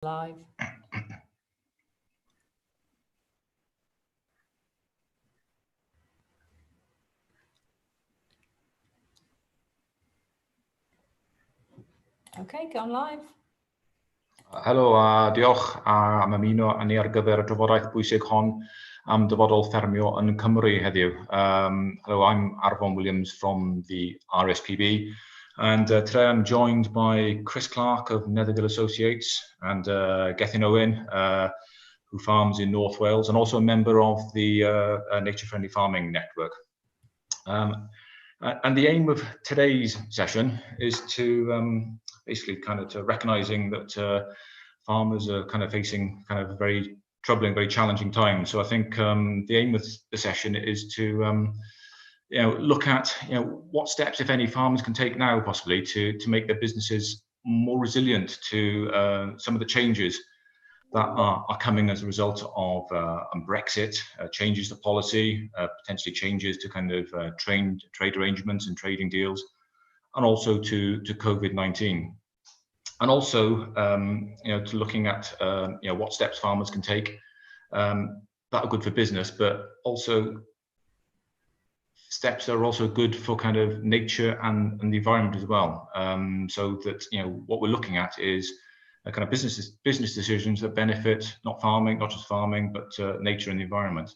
Live. Okay, go on live. Helo, diolch am ymuno â ni ar gyfer y drafodaeth bwysig hon am dyfodol ffermio yn Cymru heddiw. Hello, I'm Arfon Williams from the RSPB, and today I'm joined by Chris Clark of Nethergill Associates and Gethin Owen, who farms in North Wales, and also a member of the Nature Friendly Farming Network. And the aim of today's session is to basically kind of to recognizing that farmers are kind of facing kind of very troubling, very challenging times. So I think the aim of the session is to look at what steps, if any, farmers can take now possibly to make their businesses more resilient to some of the changes that are coming as a result of Brexit, changes to policy, potentially changes to kind of trade arrangements and trading deals, and also to COVID-19. And also, to looking at what steps farmers can take that are good for business, but also steps that are also good for kind of nature and the environment as well. So that what we're looking at is kind of business decisions that benefit not just farming, but nature and the environment.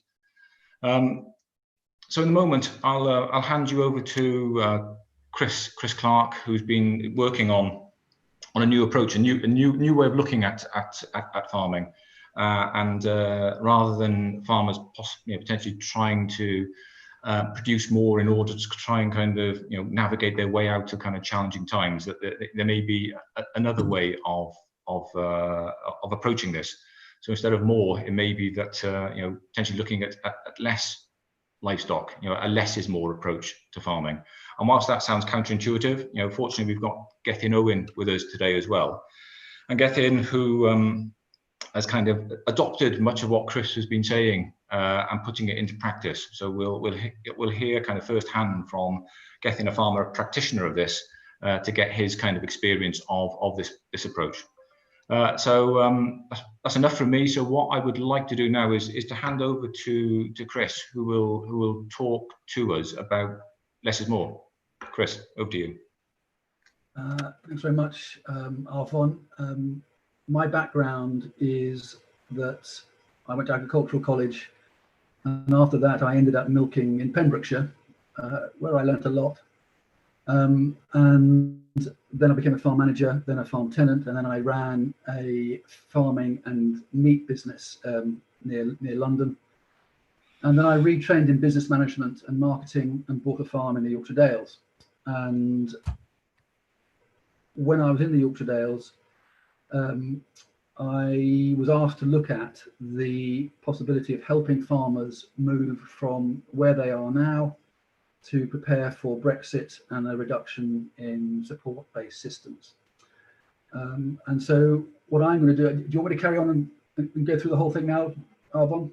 So in the moment, I'll hand you over to Chris Clark, who's been working on a new approach, a new way of looking at farming, and rather than farmers potentially trying to produce more in order to try and kind of navigate their way out to kind of challenging times, that there may be another way of approaching this. So instead of more, it may be that potentially looking at less livestock, a less is more approach to farming. And whilst that sounds counterintuitive, fortunately we've got Gethin Owen with us today as well. And Gethin, who has kind of adopted much of what Chris has been saying and putting it into practice. So we'll hear kind of firsthand from Gethin, a farmer, a practitioner of this, to get his kind of experience of this approach. So that's enough from me. So what I would like to do now is to hand over to Chris, who will talk to us about less is more. Chris, over to you. Thanks very much, Arfon. My background is that I went to agricultural college, and after that I ended up milking in Pembrokeshire, where I learnt a lot. And then I became a farm manager, then a farm tenant, and then I ran a farming and meat business near London. And then I retrained in business management and marketing and bought a farm in the Yorkshire Dales. And when I was in the Yorkshire Dales, I was asked to look at the possibility of helping farmers move from where they are now to prepare for Brexit and a reduction in support-based systems. And so what I'm going to do you want me to carry on and go through the whole thing now, Arvon?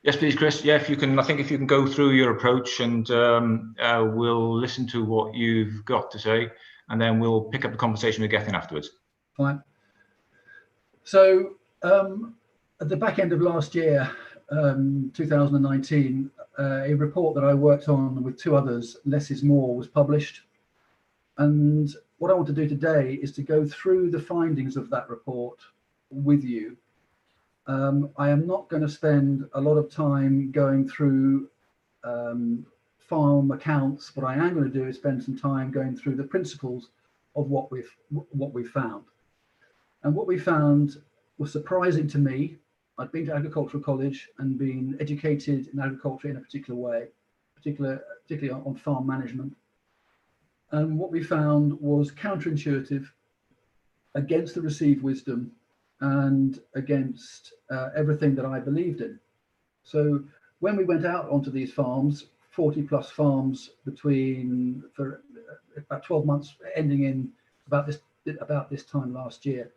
Yes, please, Chris. Yeah, if you can, I think if you can go through your approach, and we'll listen to what you've got to say, and then we'll pick up the conversation with Gethin afterwards. Fine. So at the back end of last year, 2019, a report that I worked on with two others, Less is More, was published. And what I want to do today is to go through the findings of that report with you. I am not going to spend a lot of time going through farm accounts. What I am going to do is spend some time going through the principles of what we've found. And what we found was surprising to me. I'd been to agricultural college and been educated in agriculture in a particular way, particularly on farm management. And what we found was counterintuitive, against the received wisdom, and against everything that I believed in. So when we went out onto these farms, 40 plus farms for about 12 months, ending in about this time last year,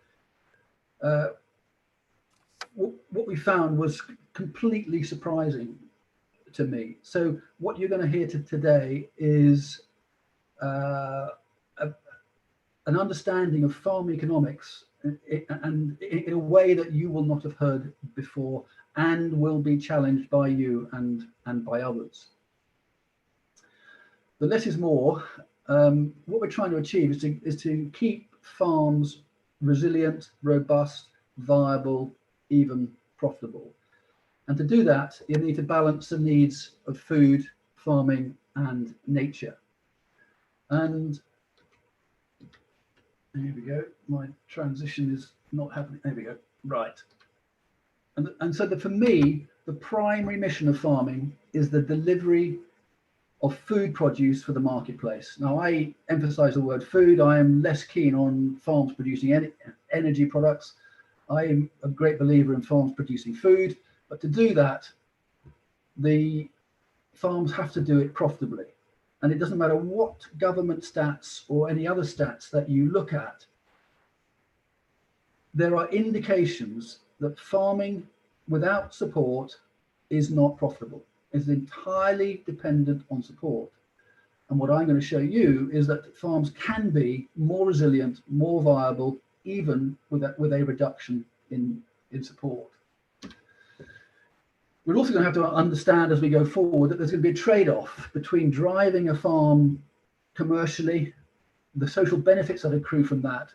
what we found was completely surprising to me. So what you're going to hear today is an understanding of farm economics and in a way that you will not have heard before and will be challenged by you and by others. The less is more. What we're trying to achieve is to keep farms resilient, robust, viable, even profitable. And to do that, you need to balance the needs of food, farming, and nature. And here we go. My transition is not happening. There we go. Right. And so for me, the primary mission of farming is the delivery of food produce for the marketplace. Now, I emphasize the word food. I am less keen on farms producing energy products. I am a great believer in farms producing food, but to do that, the farms have to do it profitably. And it doesn't matter what government stats or any other stats that you look at, there are indications that farming without support is not profitable. It's entirely dependent on support. And what I'm going to show you is that farms can be more resilient, more viable, even with a reduction in support. We're also going to have to understand as we go forward that there's going to be a trade-off between driving a farm commercially, the social benefits that accrue from that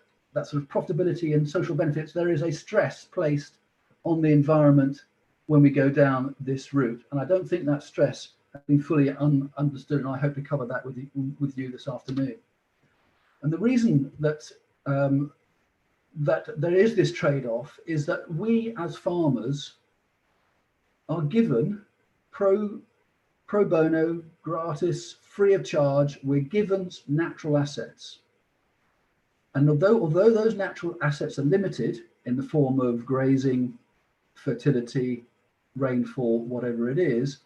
sort of profitability and social benefits. There is a stress placed on the environment when we go down this route. And I don't think that stress has been fully understood, and I hope to cover that with you this afternoon. And the reason that that there is this trade-off is that we as farmers are given pro bono, gratis, free of charge. We're given natural assets. And although those natural assets are limited in the form of grazing, fertility, rainfall, whatever it is,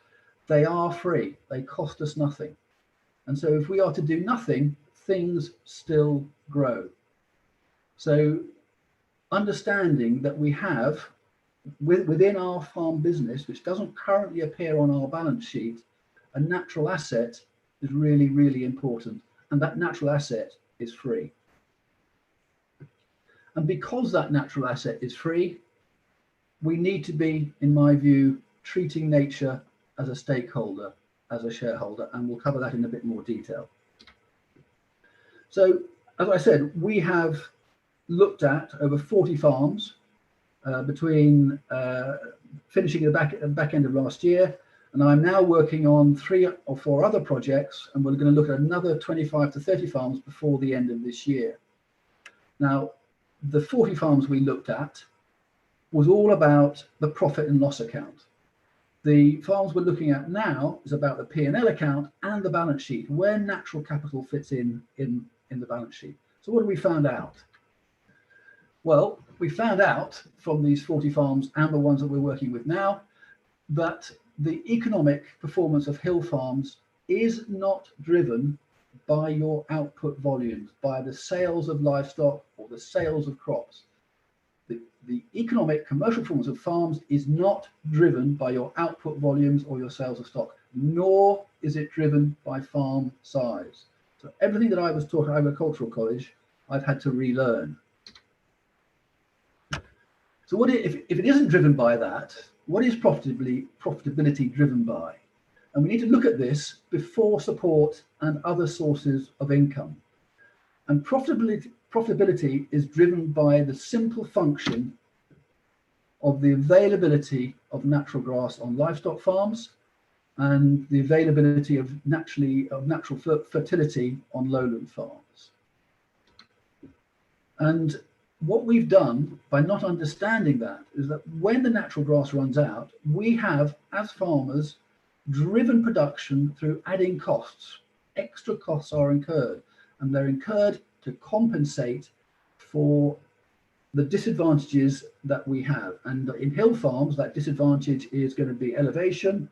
they are free. They cost us nothing. And so if we are to do nothing, things still grow. So understanding that we have within our farm business, which doesn't currently appear on our balance sheet, a natural asset is really, really important. And that natural asset is free. And because that natural asset is free, we need to be, in my view, treating nature as a stakeholder, as a shareholder, and we'll cover that in a bit more detail. So, as I said, we have looked at over 40 farms between finishing the back end of last year, and I'm now working on 3 or 4 other projects, and we're going to look at another 25 to 30 farms before the end of this year. Now, the 40 farms we looked at was all about the profit and loss account. The farms we're looking at now is about the P&L account and the balance sheet, where natural capital fits in the balance sheet. So what have we found out? Well, we found out from these 40 farms and the ones that we're working with now that the economic performance of hill farms is not driven by your output volumes, by the sales of livestock or the sales of crops. The economic commercial performance of farms is not driven by your output volumes or your sales of stock, nor is it driven by farm size. So everything that I was taught at agricultural college, I've had to relearn. So if it isn't driven by that, what is profitability driven by? And we need to look at this before support and other sources of income. And profitability is driven by the simple function of the availability of natural grass on livestock farms and the availability of natural fertility on lowland farms. And what we've done by not understanding that is that when the natural grass runs out, we have, as farmers, driven production through adding costs. Extra costs are incurred, and they're incurred to compensate for the disadvantages that we have. And in hill farms, that disadvantage is going to be elevation.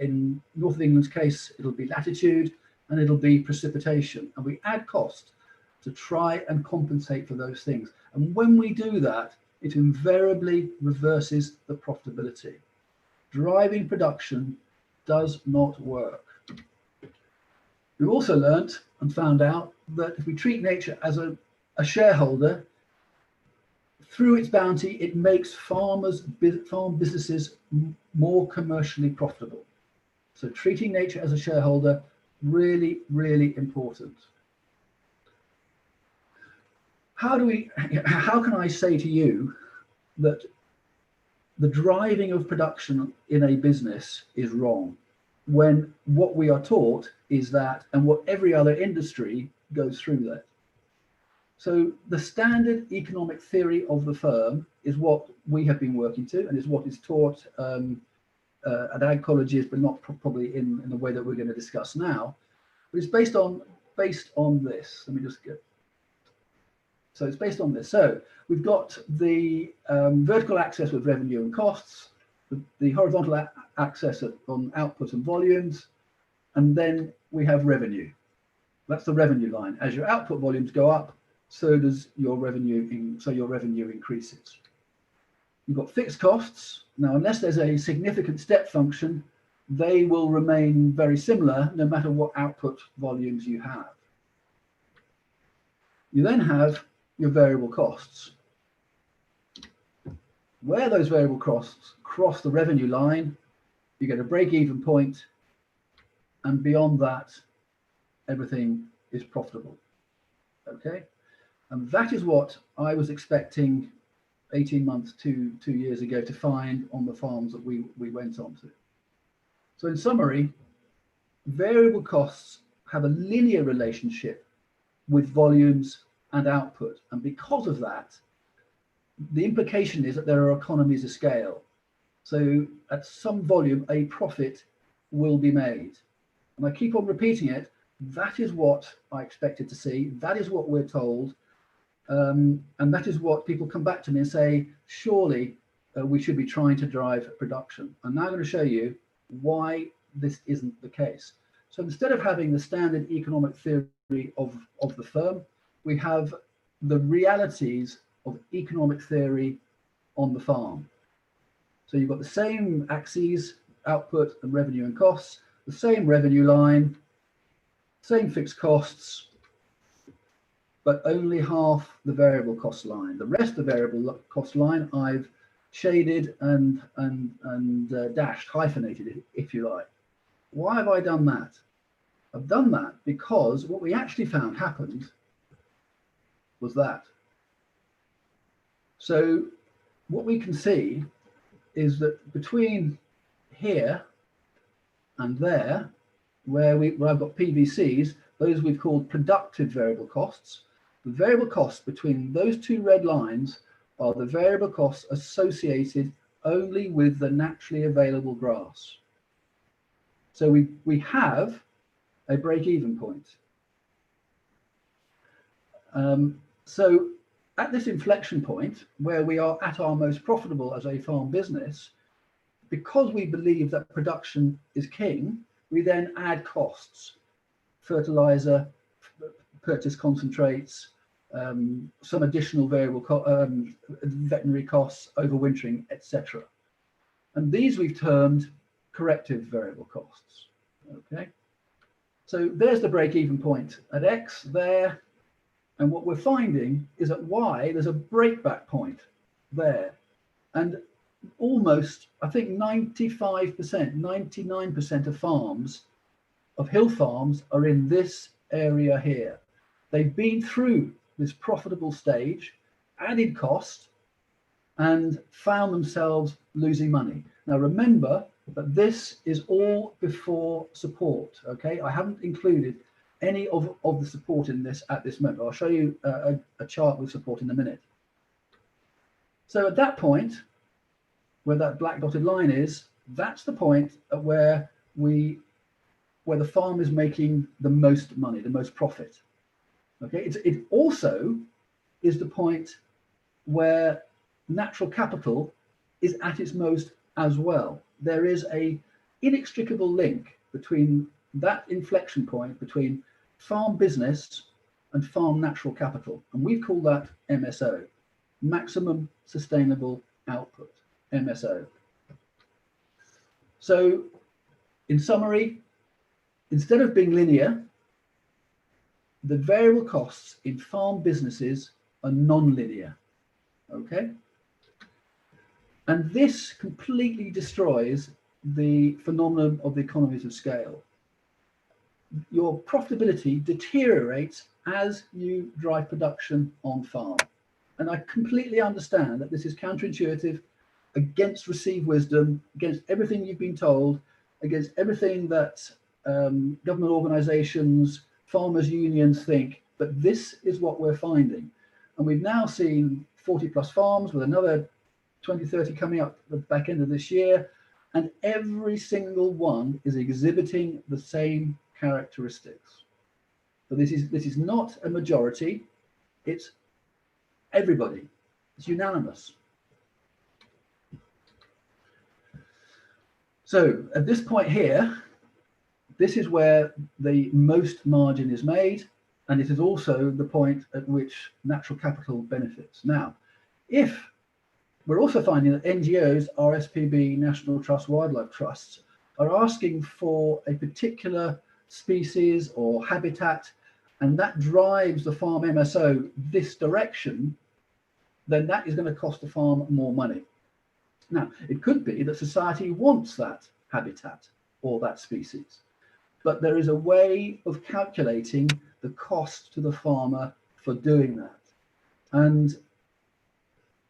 In North of England's case, it'll be latitude, and it'll be precipitation. And we add cost to try and compensate for those things. And when we do that, it invariably reverses the profitability. Driving production does not work. We've also learned and found out that if we treat nature as a shareholder, through its bounty, it makes farm businesses more commercially profitable. So treating nature as a shareholder, really, really important. How can I say to you that the driving of production in a business is wrong, when what we are taught is that, and what every other industry goes through that? So the standard economic theory of the firm is what we have been working to, and is what is taught at ag colleges, but not probably in the way that we're going to discuss now. But it's based on this. Let me just get. So it's based on this. So we've got the vertical axis with revenue and costs, the horizontal axis on output and volumes, and then we have revenue. That's the revenue line. As your output volumes go up, so does your revenue. So your revenue increases. You've got fixed costs. Now, unless there's a significant step function, they will remain very similar no matter what output volumes you have. You then have your variable costs. Where those variable costs cross the revenue line, you get a break-even point, and beyond that, everything is profitable. Okay, and that is what I was expecting 18 months to 2 years ago to find on the farms that we went on to. So in summary, variable costs have a linear relationship with volumes and output, and because of that, the implication is that there are economies of scale. So at some volume, a profit will be made. And I keep on repeating it. That is what I expected to see. That is what we're told. And that is what people come back to me and say, surely we should be trying to drive production. I'm now going to show you why this isn't the case. So instead of having the standard economic theory of the firm, we have the realities of economic theory on the farm. So you've got the same axes, output and revenue and costs, the same revenue line, same fixed costs, but only half the variable cost line. The rest of the variable cost line I've shaded and dashed, hyphenated, if you like. Why have I done that? I've done that because what we actually found happened was that. So what we can see is that between here and there, where I've got PVCs, those we've called productive variable costs. The variable costs between those two red lines are the variable costs associated only with the naturally available grass. So we have a break-even point. So at this inflection point, where we are at our most profitable as a farm business, because we believe that production is king, we then add costs: fertilizer, purchase concentrates, some additional variable veterinary costs, overwintering, etc. And these we've termed corrective variable costs. Okay, so there's the break-even point at X there, and what we're finding is at Y there's a breakback point there, and almost, I think 95%, 99% of farms, of hill farms, are in this area here. They've been through this profitable stage, added cost, and found themselves losing money. Now remember that this is all before support, okay? I haven't included any of the support in this at this moment. I'll show you a chart with support in a minute. So at that point, where that black dotted line is, that's the point at where the farm is making the most money, the most profit. Okay, it also is the point where natural capital is at its most as well. There is a inextricable link between that inflection point between farm business and farm natural capital, and we call that MSO, maximum sustainable output, MSO. So in summary, instead of being linear, the variable costs in farm businesses are non-linear, okay? And this completely destroys the phenomenon of the economies of scale. Your profitability deteriorates as you drive production on farm. And I completely understand that this is counterintuitive, against received wisdom, against everything you've been told, against everything that government organizations, farmers unions think, but this is what we're finding. And we've now seen 40 plus farms with another 20, 30 coming up at the back end of this year. And every single one is exhibiting the same characteristics. So this is not a majority, it's everybody, it's unanimous. So at this point here, this is where the most margin is made, and it is also the point at which natural capital benefits. Now, if we're also finding that NGOs, RSPB, National Trust, Wildlife Trusts, are asking for a particular species or habitat, and that drives the farm MSO this direction, then that is going to cost the farm more money. Now, it could be that society wants that habitat or that species, but there is a way of calculating the cost to the farmer for doing that. And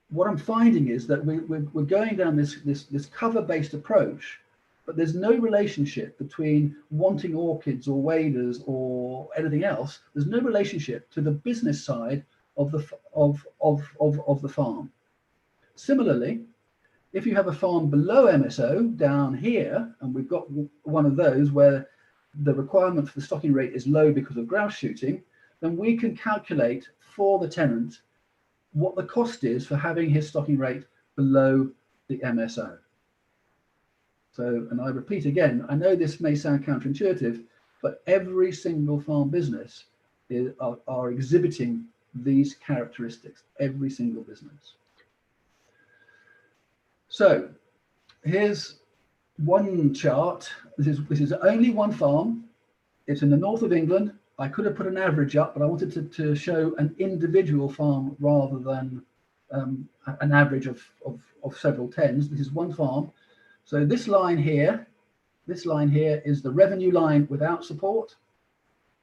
what I'm finding is that we're going down this cover-based approach, but there's no relationship between wanting orchids or waders or anything else. There's no relationship to the business side of the farm. Similarly, if you have a farm below MSO down here, and we've got one of those where the requirement for the stocking rate is low because of grouse shooting, then we can calculate for the tenant what the cost is for having his stocking rate below the MSO. So, and I repeat again, I know this may sound counterintuitive, but every single farm business are exhibiting these characteristics, every single business. So here's one chart. This is only one farm. It's in the north of England. I could have put an average up, but I wanted to show an individual farm rather than an average of several tens. This is one farm. So this line here is the revenue line without support.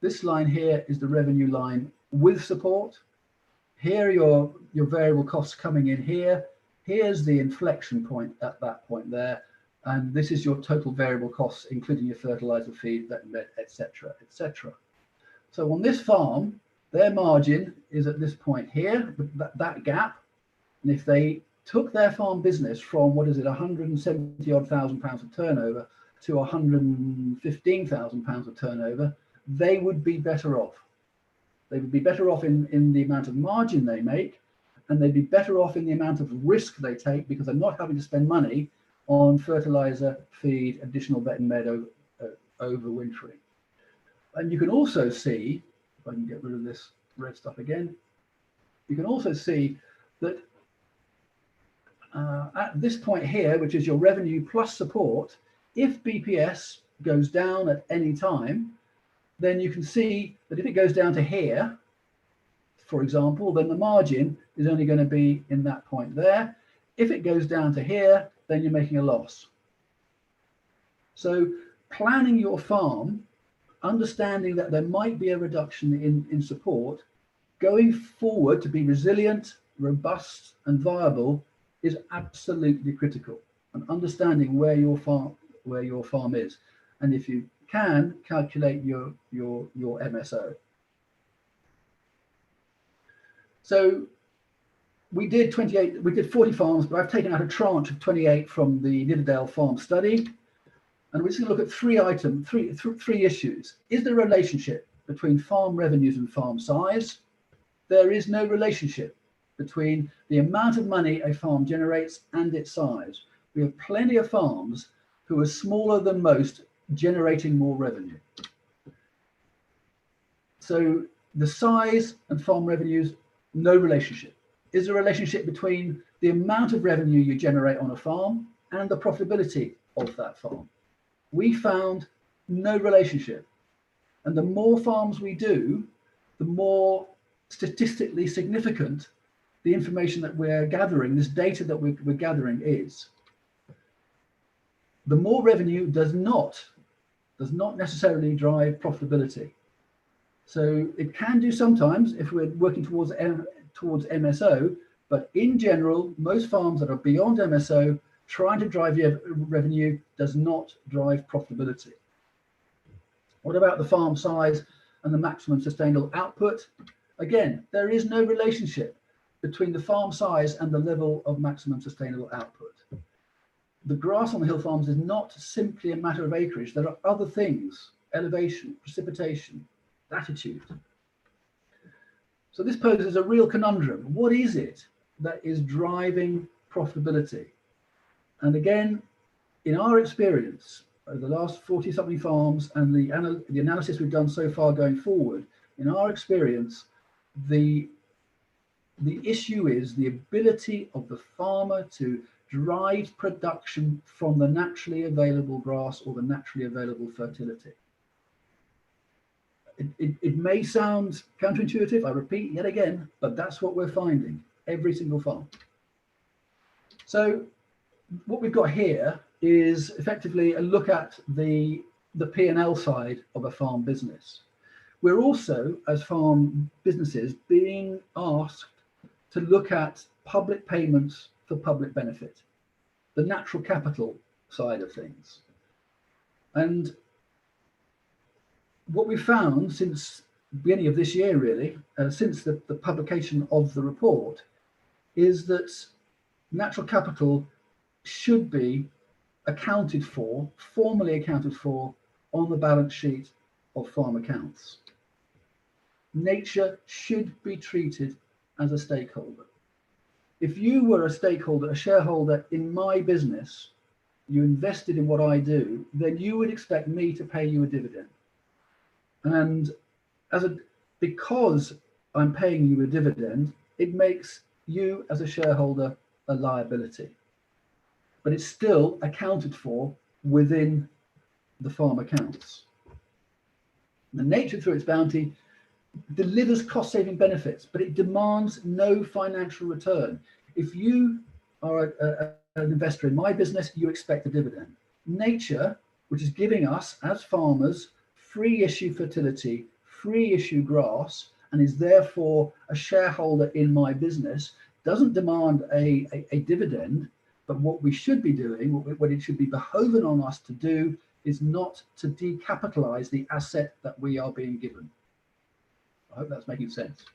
This line here is the revenue line with support. Here are your variable costs coming in here. Here's the inflection point at that point there. And this is your total variable costs, including your fertilizer, feed, etc., etc. So on this farm, their margin is at this point here, that gap. And if they took their farm business from, what is it, 170 odd thousand pounds of turnover to 115,000 pounds of turnover, they would be better off. They would be better off in the amount of margin they make, and they'd be better off in the amount of risk they take because they're not having to spend money on fertilizer, feed, additional vet and med overwintering. And you can also see, if I can get rid of this red stuff again, you can also see that at this point here, which is your revenue plus support, if BPS goes down at any time, then you can see that if it goes down to here, for example, then the margin is only going to be in that point there. If it goes down to here, then you're making a loss. So planning your farm, understanding that there might be a reduction in support, going forward to be resilient, robust, and viable is absolutely critical. And understanding where your farm is, and if you can, calculate your MSO. So we did 40 farms, but I've taken out a tranche of 28 from the Nidderdale farm study. And we're just going to look at three issues. Is there a relationship between farm revenues and farm size? There is no relationship between the amount of money a farm generates and its size. We have plenty of farms who are smaller than most, generating more revenue. So the size and farm revenues, no relationship. Is there a relationship between the amount of revenue you generate on a farm and the profitability of that farm? We found no relationship. And the more farms we do, the more statistically significant the information that we're gathering, this data that we're gathering is. The more revenue does not necessarily drive profitability. So it can do sometimes if we're working towards MSO, but in general, most farms that are beyond MSO, trying to drive revenue does not drive profitability. What about the farm size and the maximum sustainable output? Again, there is no relationship between the farm size and the level of maximum sustainable output. The grass on the hill farms is not simply a matter of acreage. There are other things: elevation, precipitation, latitude. So this poses a real conundrum. What is it that is driving profitability? And again, in our experience, over the last 40-something farms and the analysis we've done so far going forward, in our experience, the issue is the ability of the farmer to drive production from the naturally available grass or the naturally available fertility. It may sound counterintuitive, I repeat yet again, but that's what we're finding every single farm. So what we've got here is effectively a look at the P&L side of a farm business. We're also, as farm businesses, being asked to look at public payments for public benefit, the natural capital side of things. And what we found since the beginning of this year, really, since the publication of the report, is that natural capital should be accounted for, formally accounted for, on the balance sheet of farm accounts. Nature should be treated as a stakeholder. If you were a stakeholder, a shareholder in my business, you invested in what I do, then you would expect me to pay you a dividend. And because I'm paying you a dividend, it makes you as a shareholder a liability. But it's still accounted for within the farm accounts. The nature, through its bounty, delivers cost-saving benefits, but it demands no financial return. If you are an investor in my business, you expect a dividend. Nature, which is giving us as farmers free issue fertility, free issue grass, and is therefore a shareholder in my business, doesn't demand a dividend. But what we should be doing, what it should be behoven on us to do, is not to decapitalize the asset that we are being given. I hope that's making sense.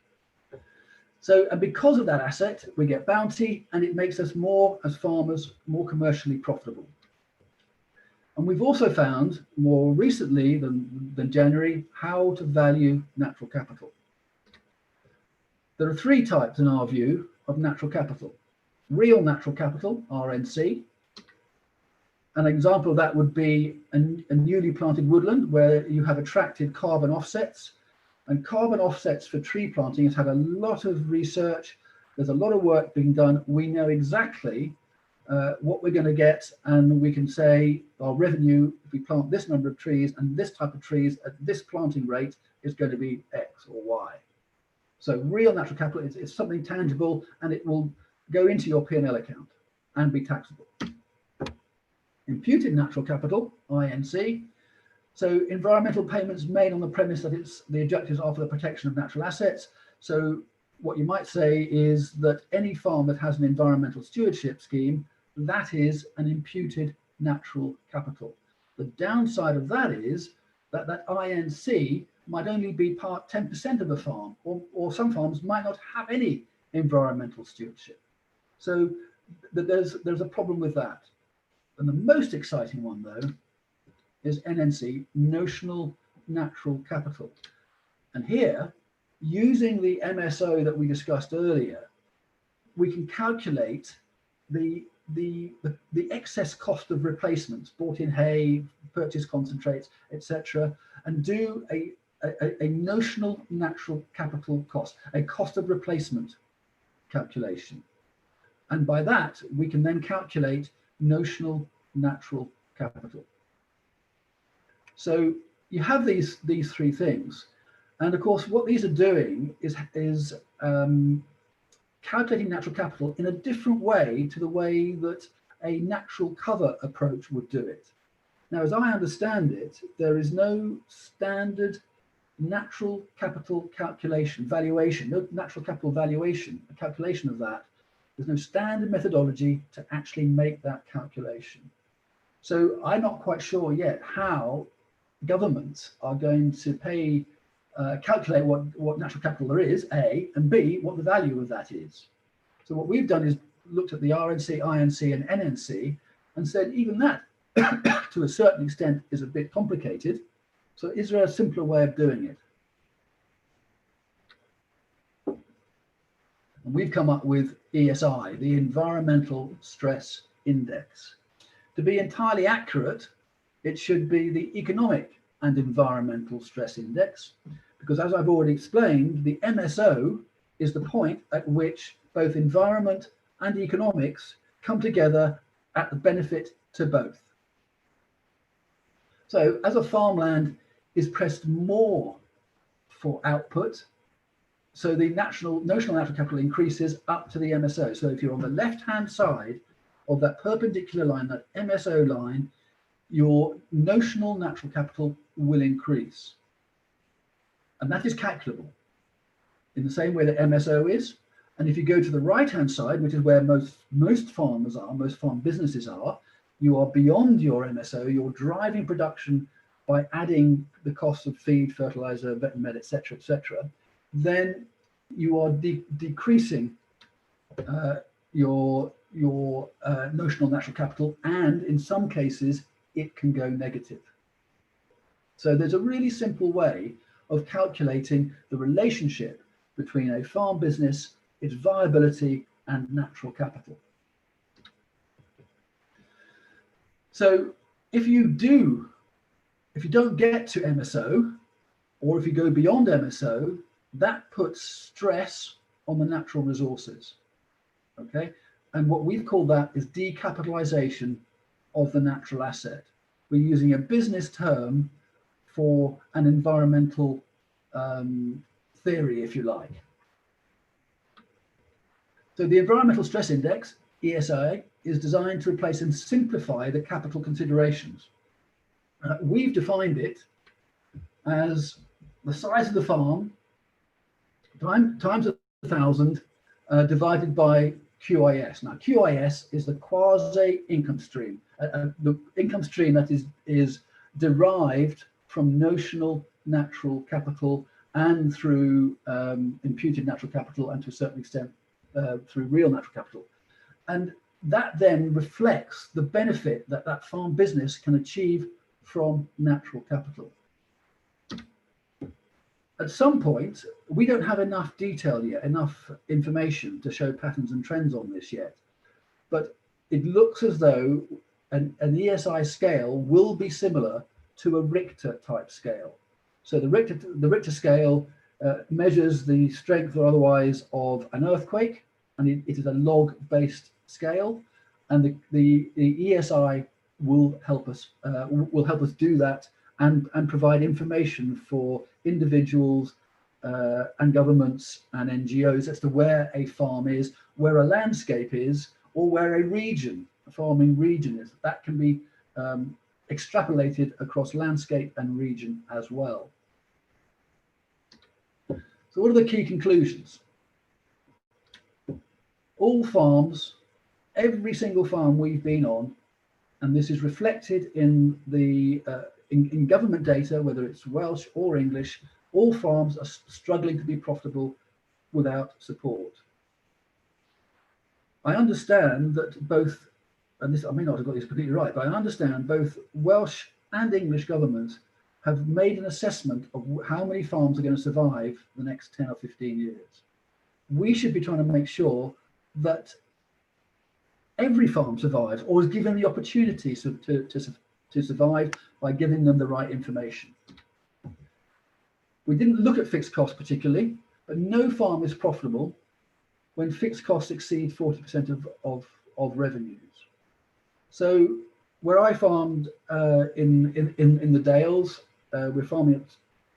So, and because of that asset, we get bounty, and it makes us more, as farmers, more commercially profitable. And we've also found, more recently than January, how to value natural capital. There are three types, in our view, of natural capital. Real natural capital, RNC. An example of that would be a newly planted woodland where you have attracted carbon offsets. And carbon offsets for tree planting has had a lot of research. There's a lot of work being done. We know exactly what we're going to get, and we can say our revenue, if we plant this number of trees and this type of trees at this planting rate, is going to be X or Y. So real natural capital is something tangible, and it will go into your P&L account and be taxable. Imputed natural capital, INC. So environmental payments made on the premise that the objectives are for the protection of natural assets. So what you might say is that any farm that has an environmental stewardship scheme, that is an imputed natural capital. The downside of that is that INC might only be part 10% of a farm, or some farms might not have any environmental stewardship. So there's a problem with that. And the most exciting one, though, is NNC, notional natural capital. And here, using the MSO that we discussed earlier, we can calculate the excess cost of replacements, bought in hay, purchase concentrates, etc., and do a notional natural capital cost, a cost of replacement calculation. And by that, we can then calculate notional natural capital. So you have these three things. And of course, what these are doing is calculating natural capital in a different way to the way that a natural cover approach would do it. Now, as I understand it, there is no standard natural capital calculation, valuation, no natural capital valuation, a calculation of that. There's no standard methodology to actually make that calculation. So I'm not quite sure yet how governments are going to calculate what natural capital there is, A, and B, what the value of that is. So what we've done is looked at the RNC, INC, and NNC and said even that, to a certain extent, is a bit complicated. So is there a simpler way of doing it? And we've come up with ESI, the Environmental Stress Index. To be entirely accurate, it should be the Economic and Environmental Stress Index, because as I've already explained, the MSO is the point at which both environment and economics come together at the benefit to both. So as a farmland is pressed more for output, so the notional natural capital increases up to the MSO. So if you're on the left-hand side of that perpendicular line, that MSO line, your notional natural capital will increase. And that is calculable in the same way that MSO is. And if you go to the right-hand side, which is where most farmers are, most farm businesses are, you are beyond your MSO, you're driving production by adding the costs of feed, fertilizer, vet and med, etc., then you are decreasing your notional natural capital, and in some cases, it can go negative. So there's a really simple way of calculating the relationship between a farm business, its viability, and natural capital. So if you don't get to MSO, or if you go beyond MSO, that puts stress on the natural resources, okay? And what we've called that is decapitalization of the natural asset. We're using a business term for an environmental theory, if you like. So the Environmental Stress Index, ESI, is designed to replace and simplify the capital considerations. We've defined it as the size of the farm times 1,000 divided by QIS. Now, QIS is the quasi income stream, the income stream that is derived from notional natural capital and through imputed natural capital, and to a certain extent through real natural capital. And that then reflects the benefit that that farm business can achieve from natural capital. At some point, we don't have enough detail yet, enough information to show patterns and trends on this yet. But it looks as though an ESI scale will be similar to a Richter type scale. So the Richter scale measures the strength or otherwise of an earthquake, and it is a log-based scale. And the ESI will help us do that and provide information for individuals and governments and NGOs as to where a farm is, where a landscape is, or where a region, a farming region is. That can be extrapolated across landscape and region as well. So what are the key conclusions? All farms, every single farm we've been on, and this is reflected in the in government data, whether it's Welsh or English, all farms are struggling to be profitable without support. I understand that both, and this I may not have got this completely right, but I understand both Welsh and English governments have made an assessment of how many farms are going to survive the next 10 or 15 years. We should be trying to make sure that every farm survives or is given the opportunity to survive by giving them the right information. We didn't look at fixed costs particularly, but no farm is profitable when fixed costs exceed 40% of revenues. So where I farmed in the Dales, we're farming at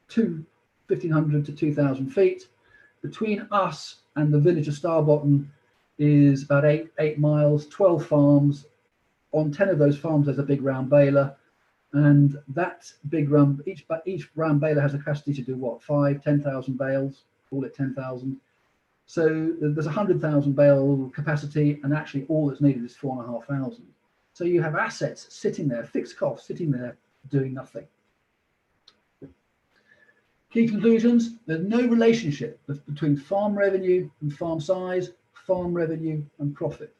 2 1,500 to 2,000 feet. Between us and the village of Starbottom is about 8 miles, 12 farms. On 10 of those farms, there's a big round baler. And that big round, each round baler has a capacity to do what, 10,000 bales, call it 10,000. So there's 100,000 bale capacity, and actually all that's needed is 4,500. So you have assets sitting there, fixed costs sitting there, doing nothing. Key conclusions: there's no relationship between farm revenue and farm size, farm revenue and profit.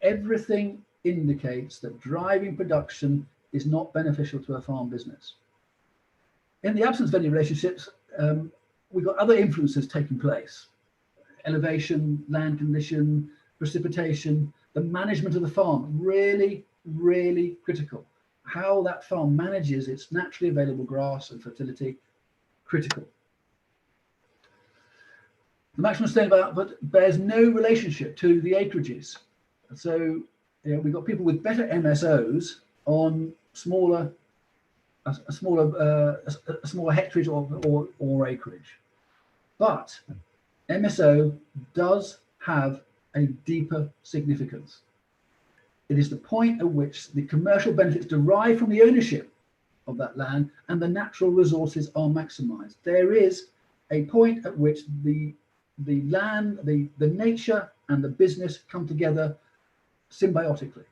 Everything indicates that driving production is not beneficial to a farm business. In the absence of any relationships, we've got other influences taking place: elevation, land condition, precipitation, the management of the farm, really, really critical. How that farm manages its naturally available grass and fertility, critical. The maximum sustainable output bears no relationship to the acreages. So we've got people with better MSOs on smaller hectares or acreage. But MSO does have a deeper significance. It is the point at which the commercial benefits derived from the ownership of that land and the natural resources are maximized. There is a point at which the land, the nature and the business come together symbiotically.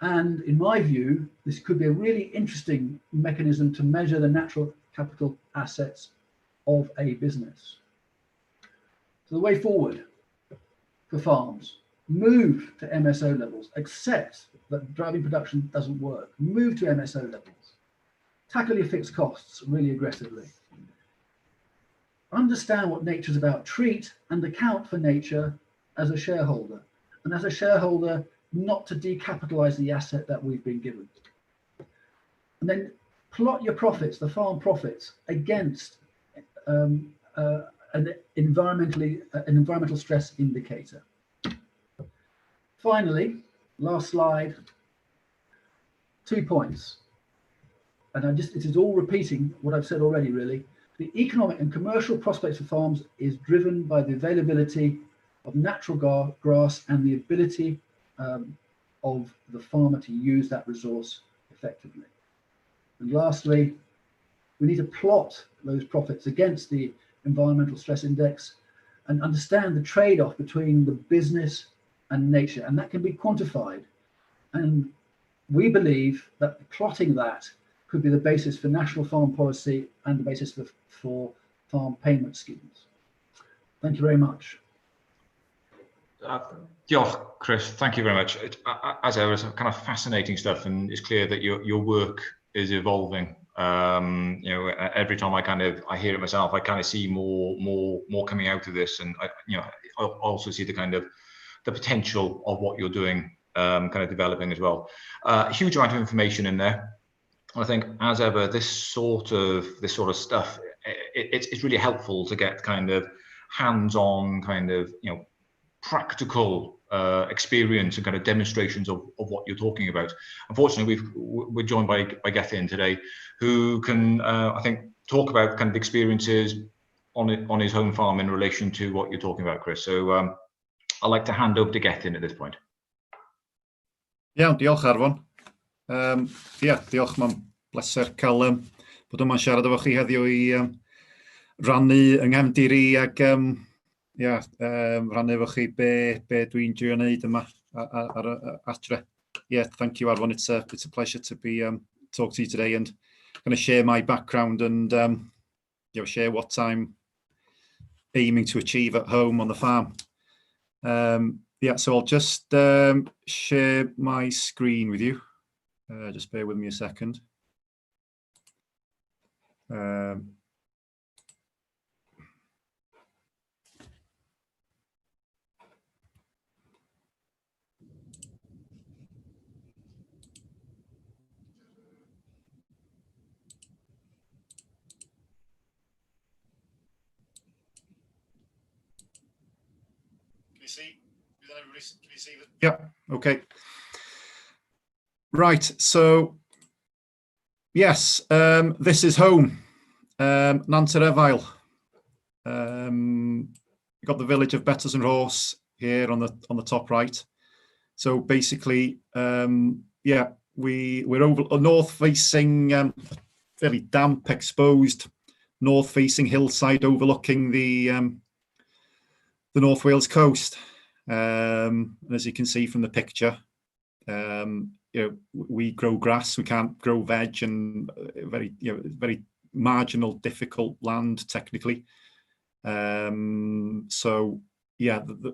And in my view, this could be a really interesting mechanism to measure the natural capital assets of a business. So the way forward for farms: move to MSO levels, accept that driving production doesn't work, move to MSO levels, tackle your fixed costs really aggressively, understand what nature's about, treat and account for nature as a shareholder, and as a shareholder, not to decapitalize the asset that we've been given. And then plot your profits, the farm profits, against an environmental stress indicator. Finally, last slide, 2 points. And it is all repeating what I've said already, really. The economic and commercial prospects for farms is driven by the availability of natural grass and the ability of the farmer to use that resource effectively. And lastly, we need to plot those profits against the environmental stress index and understand the trade-off between the business and nature, and that can be quantified. And we believe that plotting that could be the basis for national farm policy and the basis for farm payment schemes. Thank you very much. Diolch, Chris. Thank you very much. As ever, it's kind of fascinating stuff, and it's clear that your work is evolving. Every time I hear it myself, I kind of see more coming out of this, and I also see the potential of what you're doing kind of developing as well. Huge amount of information in there. I think, as ever, this sort of stuff, it's really helpful to get kind of hands-on, practical experience and kind of demonstrations of what you're talking about. Unfortunately, we're joined by Gethin today, who can I think talk about kind of experiences on his home farm in relation to what you're talking about, Chris. So I'd like to hand over to Gethin at this point. Iawn, diolch Arfon. Diolch, mae'n bleser cael bod yma'n siarad efo chi heddiw i rannu yng nghefndir i ac rannu efo chi be dwi'n drio wneud yma ar adre. Thank you, Arfon. It's a pleasure to be talk to you today and going to share my background and share what I'm aiming to achieve at home on the farm. So I'll just share my screen with you. Just bear with me a second. Can you see that? Yeah, okay. Right, so yes, this is home. Nanterefile. We've got the village of Betters and Ross here on the top right. So basically, yeah, we're over a north-facing, fairly damp, exposed, north-facing hillside overlooking the North Wales coast. And as you can see from the picture, you know, we grow grass. We can't grow veg, and very marginal, difficult land technically. So yeah, the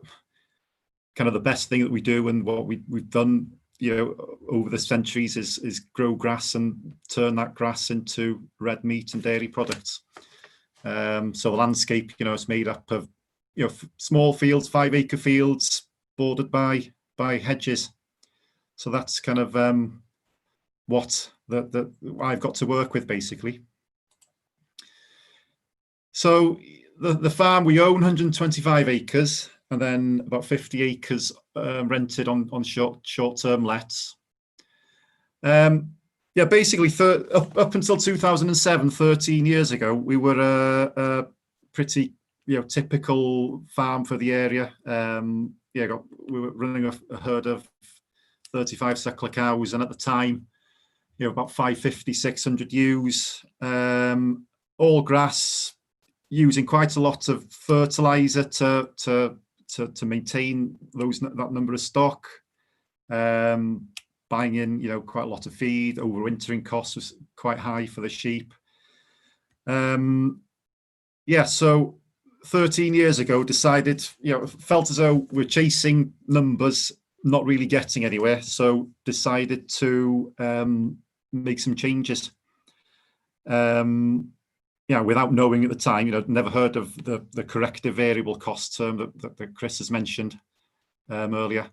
kind of the best thing that we do, and what we've done, you know, over the centuries is grow grass and turn that grass into red meat and dairy products. So the landscape, you know, is made up of, you know, small fields, 5-acre fields bordered by hedges. So that's kind of what I've got to work with basically. So the farm, we own 125 acres, and then about 50 acres rented on short-term lets. Yeah, basically up until 2007, 13 years ago, we were a pretty, you know, typical farm for the area. Yeah, we were running a herd of 35 suckler cows, and at the time, you know, about 550, 600 ewes, all grass, using quite a lot of fertilizer to maintain that number of stock, buying in, you know, quite a lot of feed. Overwintering costs was quite high for the sheep. Yeah, so 13 years ago, decided, you know, felt as though we're chasing numbers, not really getting anywhere. So decided to make some changes. Yeah, without knowing at the time, you know, never heard of the corrective variable cost term that Chris has mentioned earlier.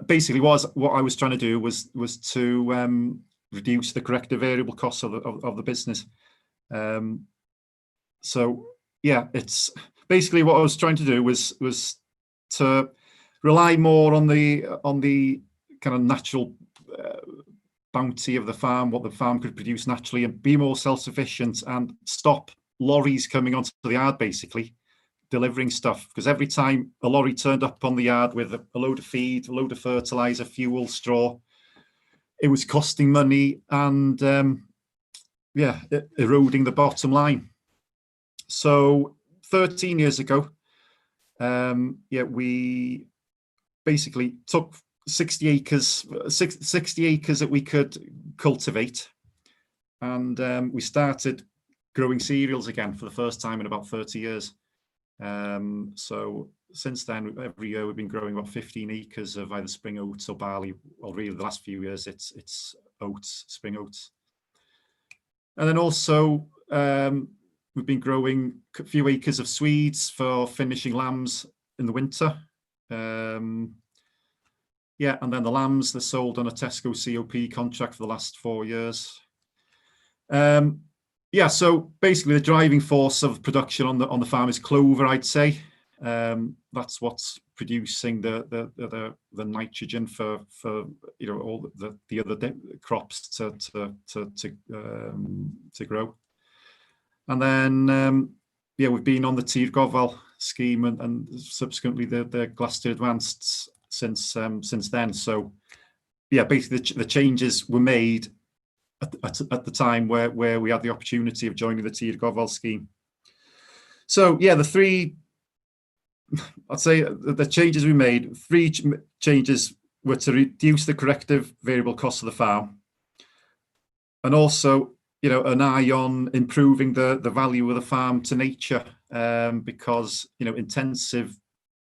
Basically, what I was trying to do was to reduce the corrective variable costs of the business. So yeah, it's basically what I was trying to do was to rely more on the kind of natural bounty of the farm, what the farm could produce naturally, and be more self-sufficient, and stop lorries coming onto the yard basically delivering stuff. Because every time a lorry turned up on the yard with a load of feed, a load of fertilizer, fuel, straw, it was costing money and yeah, eroding the bottom line. So 13 years ago, yeah, we basically took 60 acres that we could cultivate, and we started growing cereals again for the first time in about 30 years. So since then, every year we've been growing about 15 acres of either spring oats or barley. Well, really the last few years it's oats, spring oats. And then also we've been growing a few acres of Swedes for finishing lambs in the winter. Yeah, and then the lambs, they're sold on a Tesco COP contract for the last 4 years. Yeah, so basically the driving force of production on the farm is clover, I'd say. That's what's producing the nitrogen for you know, all the other crops to grow. And then yeah, we've been on the Tir Gofal scheme and subsequently the Glasgow Advanced since then. So yeah, basically the changes were made at the time where we had the opportunity of joining the Tir Gofal scheme. So yeah, I'd say the changes we made, 3 changes were to reduce the corrective variable costs of the farm, and also, you know, an eye on improving the value of the farm to nature, because, you know, intensive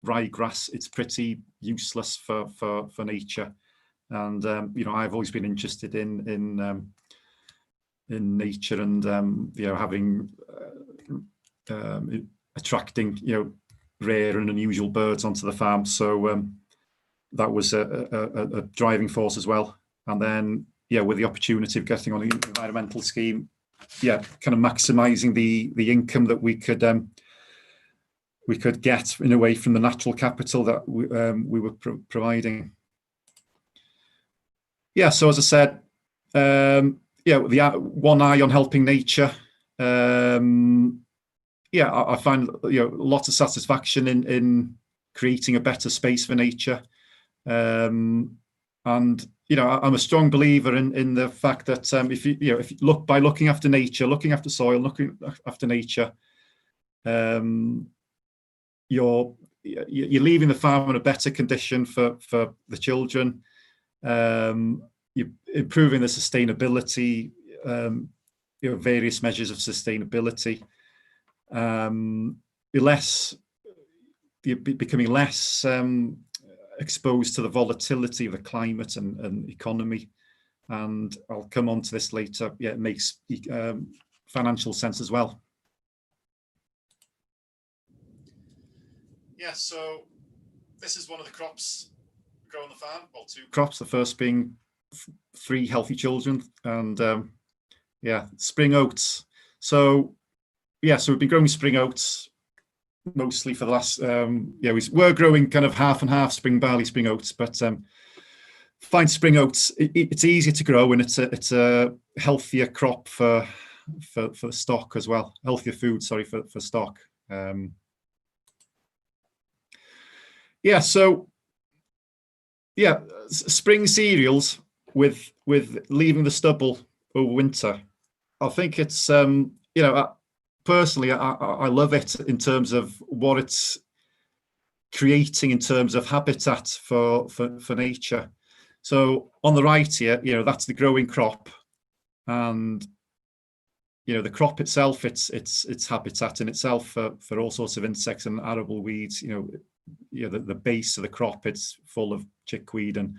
ryegrass, it's pretty useless for nature. And you know, I've always been interested in nature and you know, having attracting, you know, rare and unusual birds onto the farm. So that was a driving force as well. And then yeah, with the opportunity of getting on the environmental scheme, yeah, kind of maximising the income that we could get in a way from the natural capital that we were providing. Yeah, so as I said, yeah, the one eye on helping nature. Yeah, I find lots of satisfaction in creating a better space for nature, and I'm a strong believer in the fact that if you look by looking after nature, looking after soil, looking after nature, you're leaving the farm in a better condition for the children. You're improving the sustainability, various measures of sustainability. You're becoming less exposed to the volatility of the climate and economy. And I'll come on to this later. Yeah, it makes financial sense as well. Yeah, so this is one of the crops grown on the farm. Well, two crops. The first being 3 healthy children, and spring oats. So so we've been growing spring oats mostly for the last we were growing kind of half and half spring barley, spring oats, but find spring oats, it's easier to grow, and it's a healthier crop for stock as well, healthier food, sorry, for stock. Spring cereals with leaving the stubble over winter. I think it's personally, I love it in terms of what it's creating in terms of habitat for nature. So on the right here, that's the growing crop, and the crop itself, it's habitat in itself for all sorts of insects and arable weeds. The base of the crop, it's full of chickweed and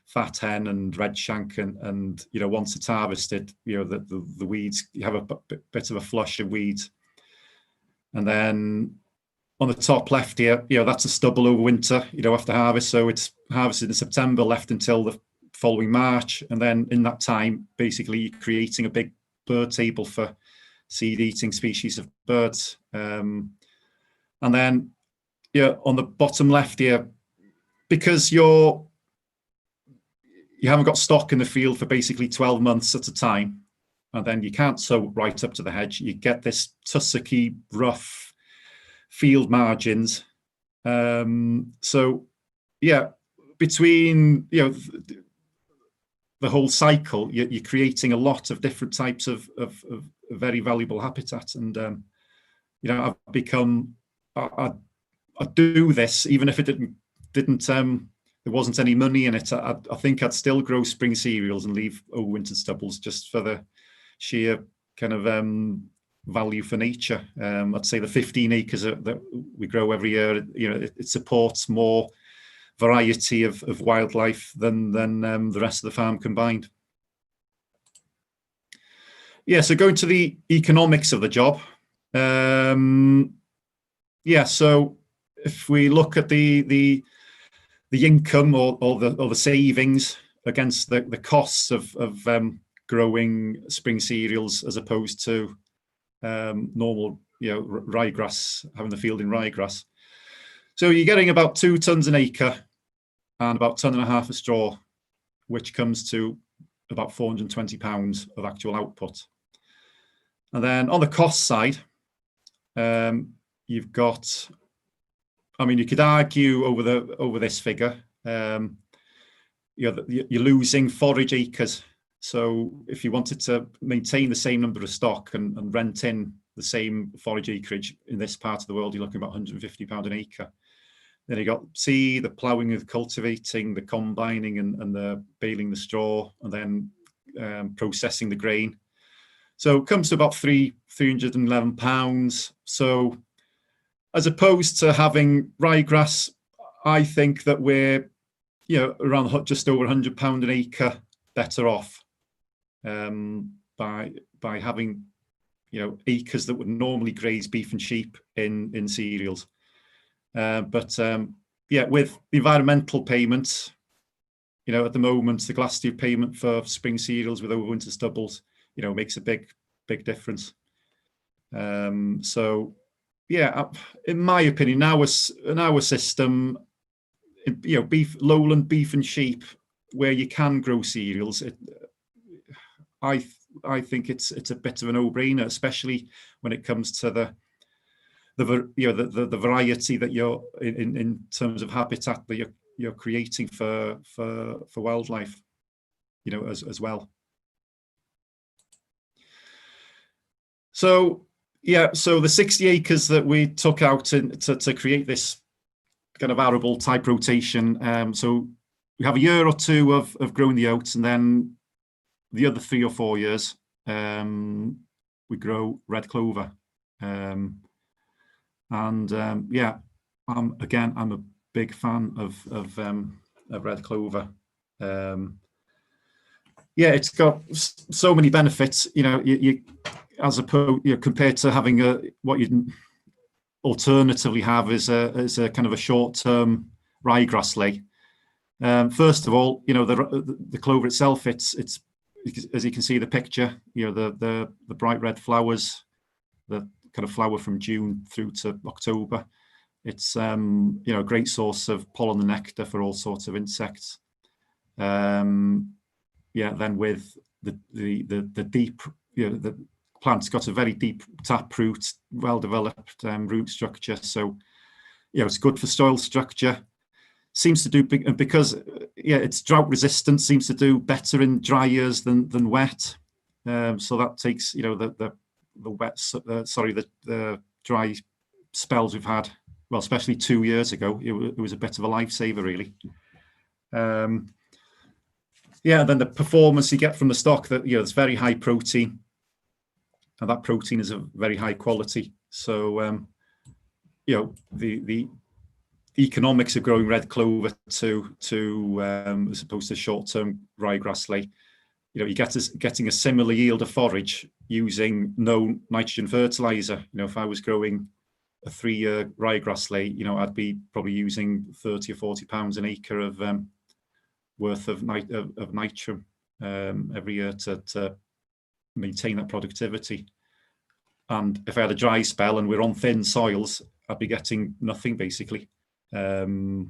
fat hen and red shank, and once it's harvested, the weeds, you have a bit of a flush of weeds. And then on the top left here, that's a stubble over winter, after harvest. So it's harvested in September, left until the following March, and then in that time, basically, you're creating a big bird table for seed-eating species of birds. And then on the bottom left here, because you haven't got stock in the field for basically 12 months at a time, and then you can't sow right up to the hedge, you get this tussocky, rough field margins. Between the whole cycle, you're creating a lot of different types of very valuable habitat. And I've become, I do this even if it didn't there wasn't any money in it. I think I'd still grow spring cereals and leave overwintered stubbles, just for the sheer kind of value for nature. I'd say the 15 acres that we grow every year, it supports more variety of wildlife than the rest of the farm combined. So going to the economics of the job. So if we look at the income or the savings against the costs of growing spring cereals as opposed to normal ryegrass, having the field in ryegrass. So you're getting about 2 tons an acre and about 1.5 tons of straw, which comes to about £420 of actual output. And then on the cost side, you've got, you could argue over this figure. You're losing forage acres. So if you wanted to maintain the same number of stock and rent in the same forage acreage in this part of the world, you're looking about £150 an acre. Then you got seed, the ploughing, the cultivating, the combining, and the baling the straw, and then processing the grain. So it comes to about £311. So as opposed to having ryegrass, I think that we're around just over £100 an acre better off by having acres that would normally graze beef and sheep in cereals. With the environmental payments, at the moment, the glass tube payment for spring cereals with overwinter stubbles, makes a big difference. In my opinion, in our system, lowland beef and sheep, where you can grow cereals, I think it's a bit of a no-brainer, especially when it comes to the variety that you're in terms of habitat that you're creating for wildlife, as well. So yeah, so the 60 acres that we took out to create this kind of arable type rotation. So we have a year or two of growing the oats, and then the other 3 or 4 years we grow red clover. Yeah, I'm a big fan of red clover. Yeah, it's got so many benefits. You as opposed, compared to having what you'd alternatively have is a kind of a short-term ryegrass lay. First of all, the clover itself, it's as you can see the picture, the bright red flowers, the kind of flower from June through to October. It's a great source of pollen and nectar for all sorts of insects. Then with the deep, the plant's got a very deep tap root, well developed root structure, so it's good for soil structure. Seems to do, because it's drought resistant, seems to do better in dry years than wet. So that takes the dry spells we've had, well, especially 2 years ago. It was a bit of a lifesaver, really. Then the performance you get from the stock, that it's very high protein, and that protein is of very high quality. So the economics of growing red clover to as opposed to short-term ryegrass lay, you get getting a similar yield of forage using no nitrogen fertilizer. If I was growing a 3-year ryegrass lay, I'd be probably using 30 or 40 pounds an acre of worth of nitrogen every year to maintain that productivity. And if I had a dry spell and we're on thin soils, I'd be getting nothing, basically. So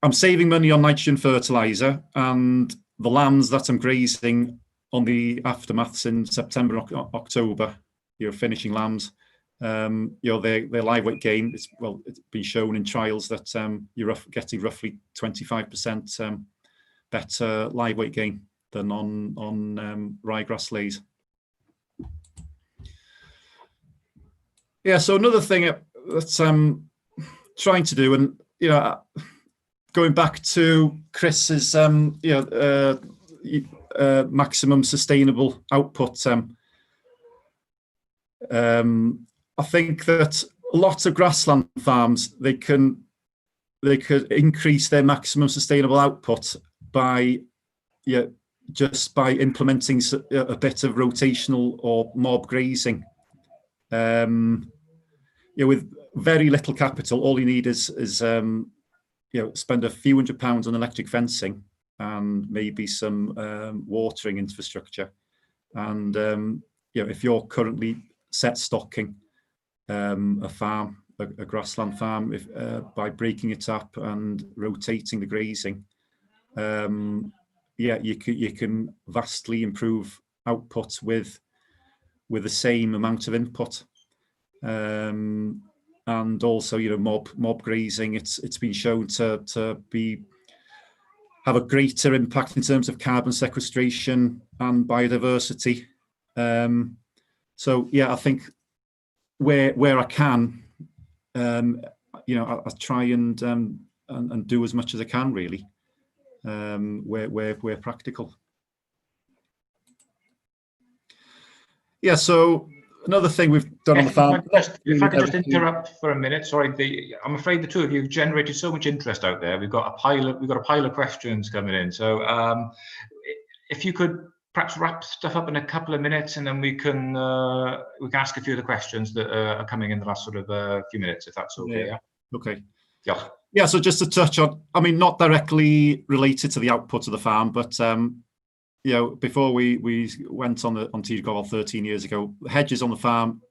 I'm saving money on nitrogen fertilizer, and the lambs that I'm grazing on the aftermaths in September and October, finishing lambs, their live weight gain, it's been shown in trials that you're getting roughly 25% better live weight gain than on ryegrass lays. So another thing that I'm trying to do, and going back to Chris's maximum sustainable output, I think that lots of grassland farms, they could increase their maximum sustainable output by just by implementing a bit of rotational or mob grazing. With very little capital, all you need is spend a few £100s on electric fencing and maybe some watering infrastructure. And if you're currently set stocking a farm, a grassland farm, by breaking it up and rotating the grazing, you can vastly improve output with the same amount of input. And also, mob grazing, it's been shown to have a greater impact in terms of carbon sequestration and biodiversity. I think where I can, I try and do as much as I can, really, where practical. So another thing we've done on the farm. If I could just interrupt for a minute, sorry. I'm afraid the two of you have generated so much interest out there. We've got a pile of questions coming in. So if you could perhaps wrap stuff up in a couple of minutes, and then we can ask a few of the questions that are coming in the last sort of few minutes, if that's okay. Yeah. Okay. Yeah. So just to touch on, not directly related to the output of the farm, but before we went on T Gobble 13 years ago, the hedges on the farm,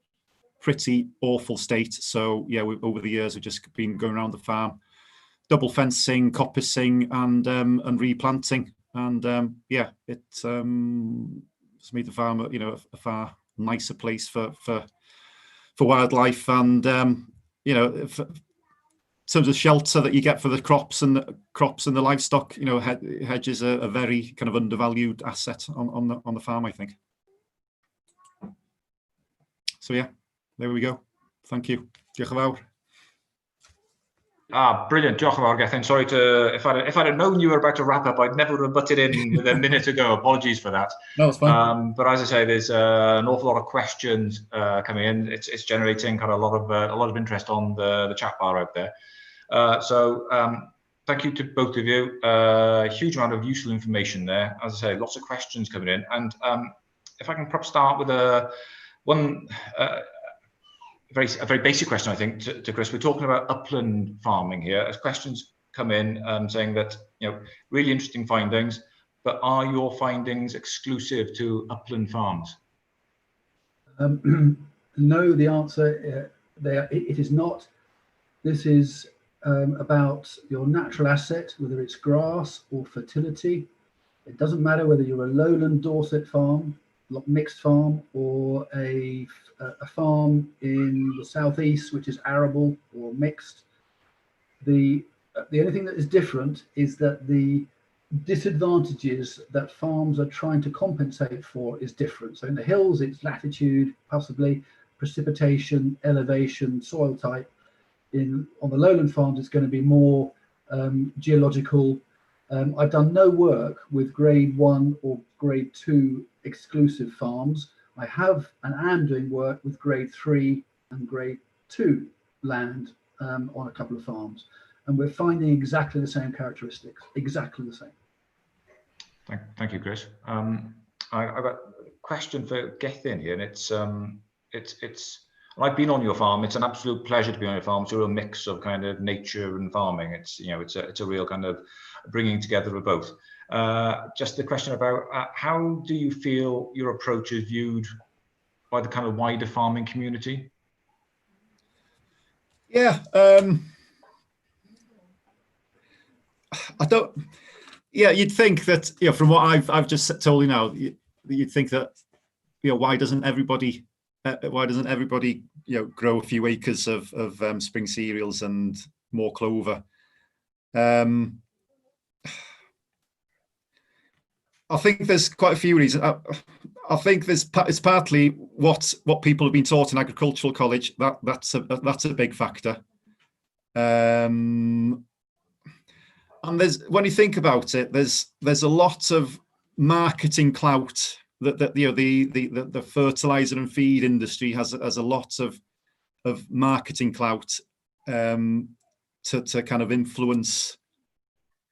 pretty awful state. So over the years, we've just been going around the farm, double fencing, coppicing, and replanting. and yeah, it's made the farm, a far nicer place for wildlife, and in terms of shelter that you get for the crops and the livestock, hedges are a very kind of undervalued asset on the farm, I think. So yeah, there we go. Thank you. Diolch yn fawr. Brilliant. Diolch yn fawr, Gethin. Sorry if I'd have known you were about to wrap up, I'd never have butted in with a minute ago. Apologies for that. No, it's fine. But as I say, there's an awful lot of questions coming in. It's generating kind of a lot of interest on the chat bar out there. So thank you to both of you. A huge amount of useful information there. As I say, lots of questions coming in. And if I can perhaps start with a very basic question, I think, to Chris. We're talking about upland farming here. As questions come in saying that, really interesting findings, but are your findings exclusive to upland farms? No, the answer, it is not. This is about your natural asset, whether it's grass or fertility. It doesn't matter whether you're a lowland Dorset farm, mixed farm, or a farm in the southeast, which is arable or mixed. The only thing that is different is that the disadvantages that farms are trying to compensate for is different. So in the hills, it's latitude, possibly precipitation, elevation, soil type. On the lowland farms, it's going to be more geological. I've done no work with grade 1 or grade 2 exclusive farms. I have and am doing work with grade 3 and grade 2 land on a couple of farms, and we're finding exactly the same characteristics, exactly the same. Thank you, Chris. I've got a question for Gethin here, and it's I've been on your farm. It's an absolute pleasure to be on your farm. It's a real mix of kind of nature and farming. It's it's a real kind of bringing together of both. Just the question about how do you feel your approach is viewed by the kind of wider farming community? Yeah, I don't. Yeah, you'd think that from what I've just told you now, you'd think that why doesn't everybody grow a few acres of spring cereals and more clover? I think there's quite a few reasons. I think it's partly what people have been taught in agricultural college. That's a big factor. And when you think about it, there's a lot of marketing clout that the fertilizer and feed industry has a lot of marketing clout to kind of influence.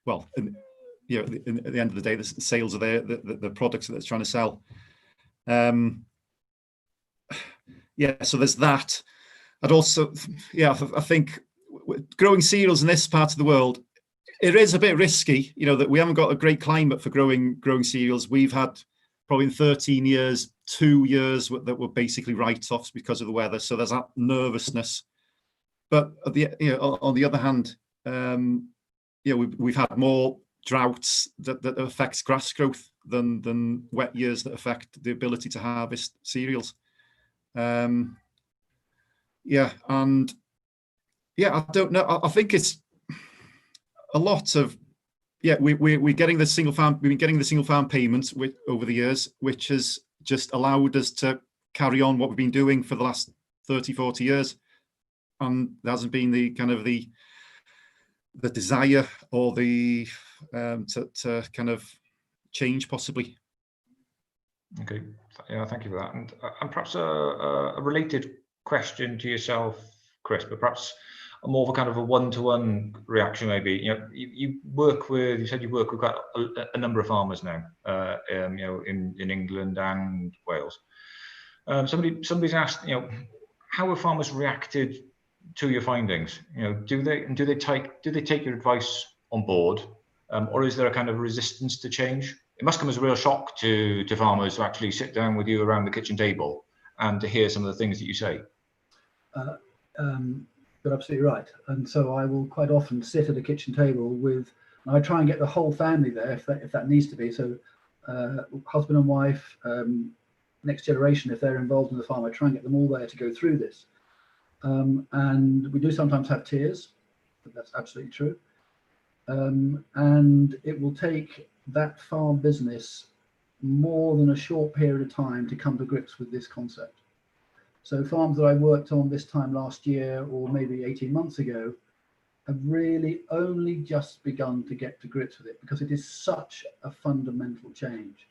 Well, at the end of the day, the sales of the products that it's trying to sell. Yeah, so there's that. And also, I think growing cereals in this part of the world, it is a bit risky, that we haven't got a great climate for growing cereals. We've had probably in 13 years, 2 years that were basically write-offs because of the weather. So there's that nervousness. But on the other hand, we've had more droughts that affects grass growth than wet years that affect the ability to harvest cereals. I don't know. I think it's a lot of we're getting the single farm. We've been getting the single farm payments over the years, which has just allowed us to carry on what we've been doing for the last 30, 40 years, and there hasn't been the kind of the desire or the to kind of change possibly. Okay, yeah, thank you for that. And perhaps a related question to yourself, Chris, but perhaps more of a kind of a one-to-one reaction maybe. You said you work with quite a number of farmers now, in England and Wales. Somebody's asked, how have farmers reacted to your findings? Do they take your advice on board, or is there a kind of resistance to change? It must come as a real shock to farmers to actually sit down with you around the kitchen table and to hear some of the things that you say. You're absolutely right. And so I will quite often sit at a kitchen table with And I try and get the whole family there if that needs to be. So husband and wife, next generation, if they're involved in the farm, I try and get them all there to go through this. And we do sometimes have tears, but that's absolutely true. And it will take that farm business more than a short period of time to come to grips with this concept. So farms that I worked on this time last year, or maybe 18 months ago, have really only just begun to get to grips with it, because it is such a fundamental change.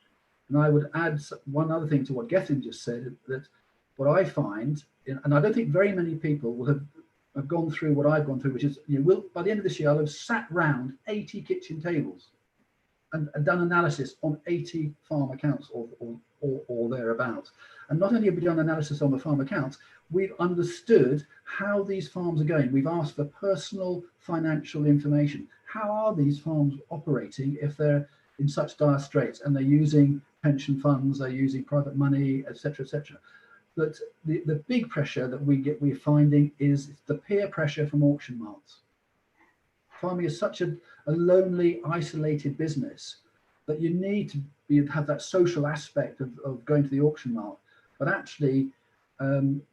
And I would add one other thing to what Gethin just said, that what I find, and I don't think very many people will have gone through what I've gone through, which is, by the end of this year, I'll have sat round 80 kitchen tables and done analysis on 80 farm accounts or thereabouts. And not only have we done analysis on the farm accounts, we've understood how these farms are going. We've asked for personal financial information. How are these farms operating if they're in such dire straits and they're using pension funds, they're using private money, etc., etc. But the big pressure that we're finding is the peer pressure from auction marts. Farming is such a lonely, isolated business that you need to have that social aspect of going to the auction mart, but actually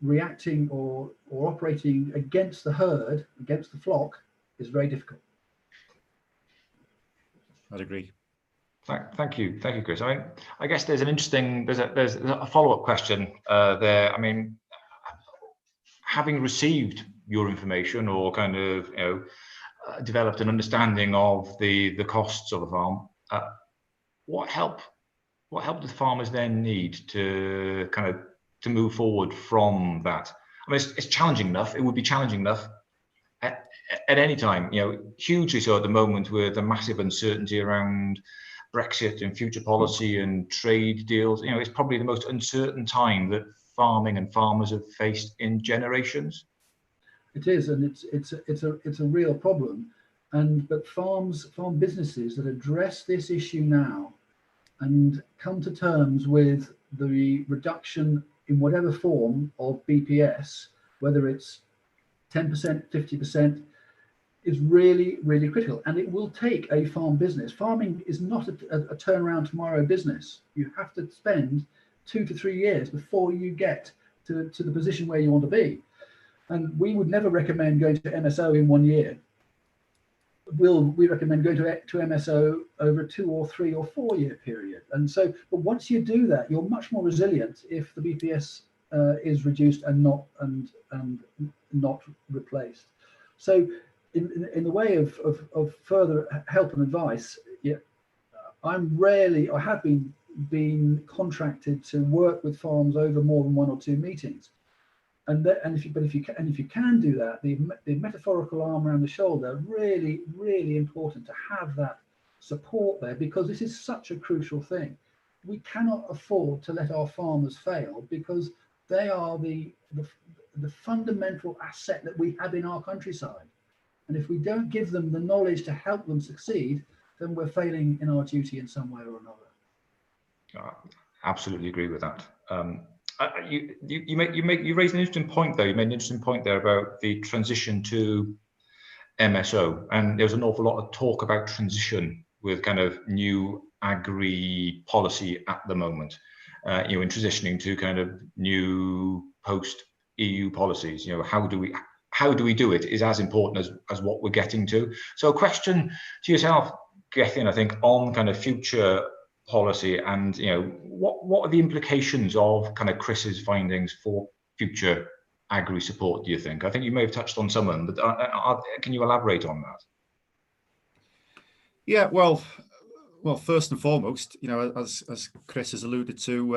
reacting or operating against the herd, against the flock, is very difficult. I'd agree. Thank you, Chris. I guess there's a follow-up question there. I mean, having received your information or kind of developed an understanding of the costs of a farm, what help do the farmers then need to move forward from that? I mean, it's challenging enough. It would be challenging enough at any time, hugely so at the moment, with the massive uncertainty around Brexit and future policy and trade deals. It's probably the most uncertain time that farming and farmers have faced in generations. It is, and it's a real problem. But farm businesses that address this issue now and come to terms with the reduction in whatever form of BPS, whether it's 10%, 50%, is really, really critical. And it will take a farm business. Farming is not a turnaround tomorrow business. You have to spend 2 to 3 years before you get to the position where you want to be. And we would never recommend going to MSO in 1 year. We recommend going to MSO over a 2 or 3 or 4 year period. And so, but once you do that, you're much more resilient if the BPS is reduced and not replaced. So, in the way of further help and advice, I have been contracted to work with farms over more than 1 or 2 meetings. If you can do that, the metaphorical arm around the shoulder, really, really important to have that support there, because this is such a crucial thing. We cannot afford to let our farmers fail, because they are the fundamental asset that we have in our countryside. And if we don't give them the knowledge to help them succeed, then we're failing in our duty in some way or another. Absolutely agree with that. You raised an interesting point there. You made an interesting point there about the transition to MSO, and there's an awful lot of talk about transition with kind of new agri policy at the moment. In transitioning to kind of new post EU policies. How do we do it is as important as what we're getting to. So a question to yourself, Gethin, I think, on kind of future policy and what are the implications of kind of Chris's findings for future agri support, do you think? I think you may have touched on some of them, but can you elaborate on that? Yeah, well, first and foremost, as Chris has alluded to,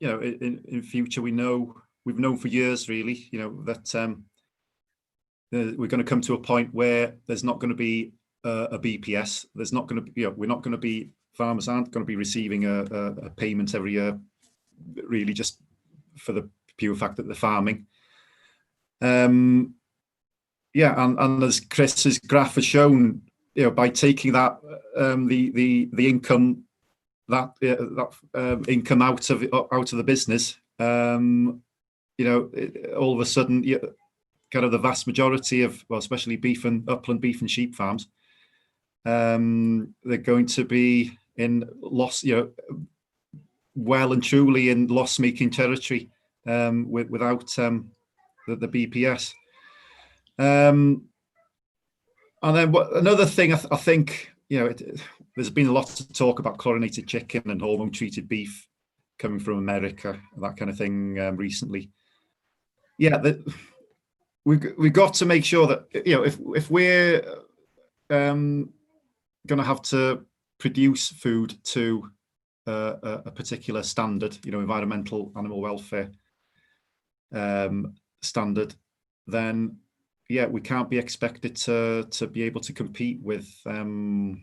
in future we've known for years really, that we're going to come to a point where there's not going to be a BPS. There's not going to be, we're not going to be, farmers aren't going to be receiving a payment every year, really, just for the pure fact that they're farming. And as Chris's graph has shown, by taking that the income income out of the business, all of a sudden, kind of the vast majority of, well, especially beef and upland beef and sheep farms, They're going to be in loss, well and truly in loss-making territory without the BPS. And then another thing, I think, there's been a lot of talk about chlorinated chicken and hormone-treated beef coming from America, that kind of thing recently. Yeah, we've got to make sure that if we're going to have to produce food to a particular standard, environmental animal welfare standard, then we can't be expected to be able to compete with the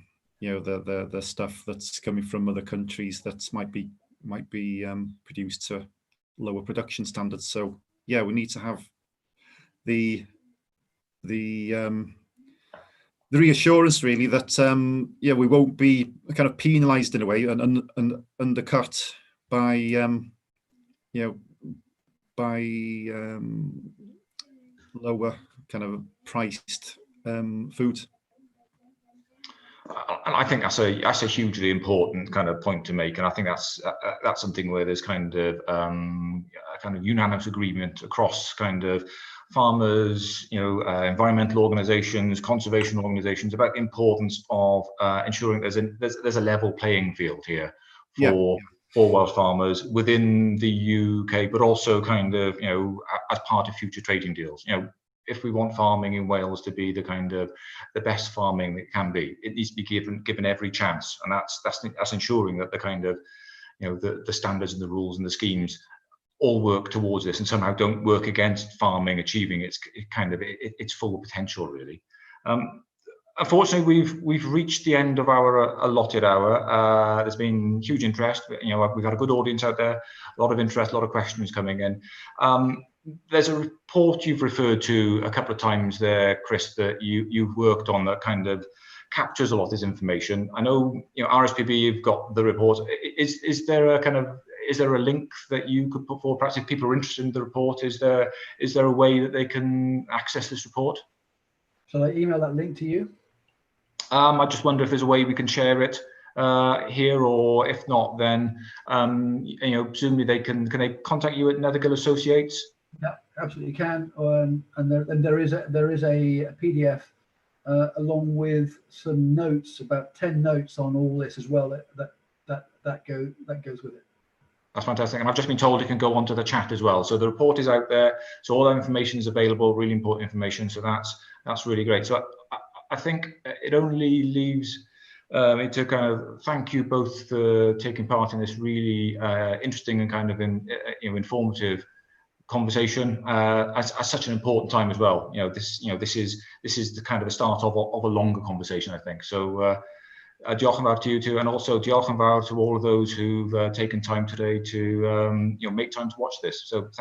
stuff that's coming from other countries that might be produced to lower production standards. So we need to have the reassurance really that we won't be kind of penalised in a way and undercut by lower kind of priced food. And I think that's a hugely important kind of point to make, and I think that's something where there's kind of unanimous agreement across kind of farmers, environmental organisations, conservation organisations about the importance of ensuring there's a level playing field here for Welsh farmers within the UK, but also kind of as part of future trading deals. If we want farming in Wales to be the kind of the best farming it can be, it needs to be given every chance, and that's ensuring that the kind of the standards and the rules and the schemes all work towards this and somehow don't work against farming achieving its full potential really. Unfortunately, we've reached the end of our allotted hour. There's been huge interest. We've had a good audience out there, a lot of interest, a lot of questions coming in. There's a report you've referred to a couple of times there, Chris, that you've worked on that kind of captures a lot of this information. I know, RSPB, you've got the report. Is there a link that you could put forward? Perhaps if people are interested in the report, is there a way that they can access this report? Shall I email that link to you? I just wonder if there's a way we can share it here, or if not, then presumably can they contact you at Nethergill Associates? Yeah, absolutely can. And there is a PDF along with some notes, about 10 notes on all this as well. That goes with it. That's fantastic. And I've just been told it can go onto the chat as well. So the report is out there. So all that information is available, really important information. So that's really great. So I think it only leaves me to kind of thank you both for taking part in this really interesting and kind of informative conversation at such an important time as well. This is the kind of the start of a longer conversation, I think. So diolch yn fawr to you too, and also diolch yn fawr to all of those who've taken time today to make time to watch this. So thank